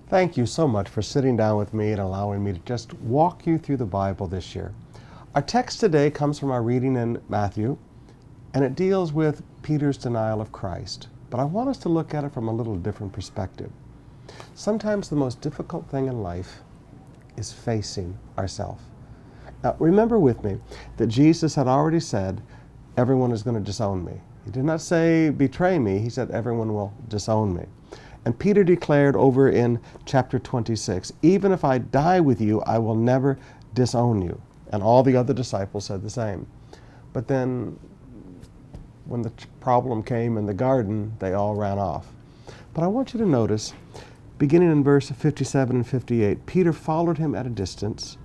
Thank you so much for sitting down with me and allowing me to just walk you through the Bible this year. Our text today comes from our reading in Matthew, and it deals with Peter's denial of Christ. But I want us to look at it from a little different perspective. Sometimes the most difficult thing in life is facing ourselves. Now, remember with me that Jesus had already said, everyone is going to disown me. He did not say, betray me. He said, everyone will disown me. And Peter declared over in chapter 26, even if I die with you, I will never disown you. And all the other disciples said the same. But then when the problem came in the garden, they all ran off. But I want you to notice, beginning in verse 57 and 58, Peter followed him at a distance,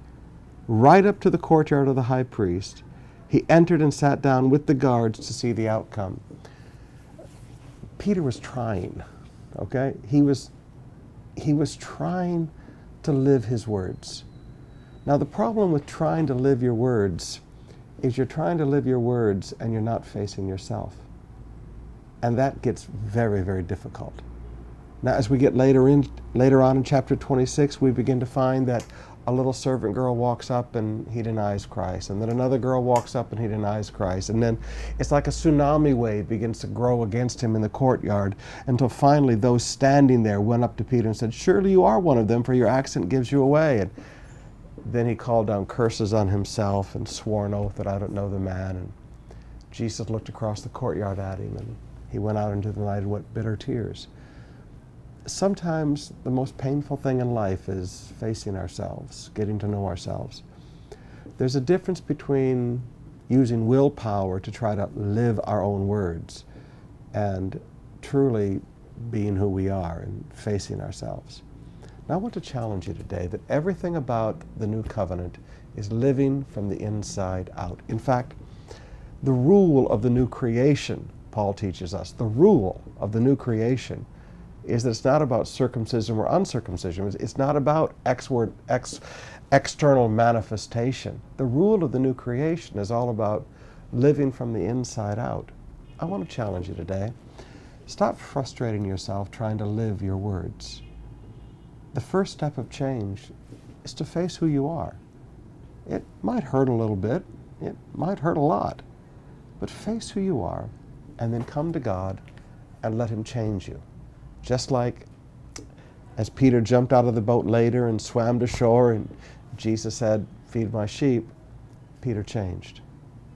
right up to the courtyard of the high priest. He entered and sat down with the guards to see the outcome. Peter was trying, okay? He was trying to live his words. Now the problem with trying to live your words is you're trying to live your words and you're not facing yourself. And that gets very, very difficult. Now as we get later on in chapter 26, we begin to find that a little servant girl walks up and he denies Christ. And then another girl walks up and he denies Christ. And then it's like a tsunami wave begins to grow against him in the courtyard until finally those standing there went up to Peter and said, surely you are one of them, for your accent gives you away. And then he called down curses on himself and swore an oath that I don't know the man. And Jesus looked across the courtyard at him and he went out into the night and wept bitter tears. Sometimes the most painful thing in life is facing ourselves, getting to know ourselves. There's a difference between using willpower to try to live our own words and truly being who we are and facing ourselves. Now I want to challenge you today that everything about the new covenant is living from the inside out. In fact, the rule of the new creation, Paul teaches us, the rule of the new creation is that it's not about circumcision or uncircumcision. It's not about external manifestation. The rule of the new creation is all about living from the inside out. I want to challenge you today. Stop frustrating yourself trying to live your words. The first step of change is to face who you are. It might hurt a little bit. It might hurt a lot. But face who you are and then come to God and let Him change you. Just like as Peter jumped out of the boat later and swam to shore and Jesus said, feed my sheep, Peter changed.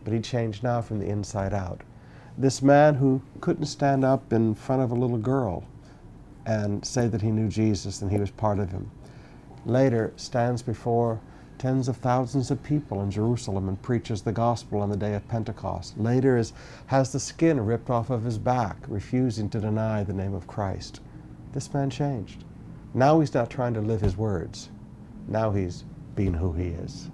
But he changed now from the inside out. This man who couldn't stand up in front of a little girl and say that he knew Jesus and he was part of him, later stands before tens of thousands of people in Jerusalem and preaches the gospel on the day of Pentecost. Later has the skin ripped off of his back, refusing to deny the name of Christ. This man changed. Now he's not trying to live his words. Now he's being who he is.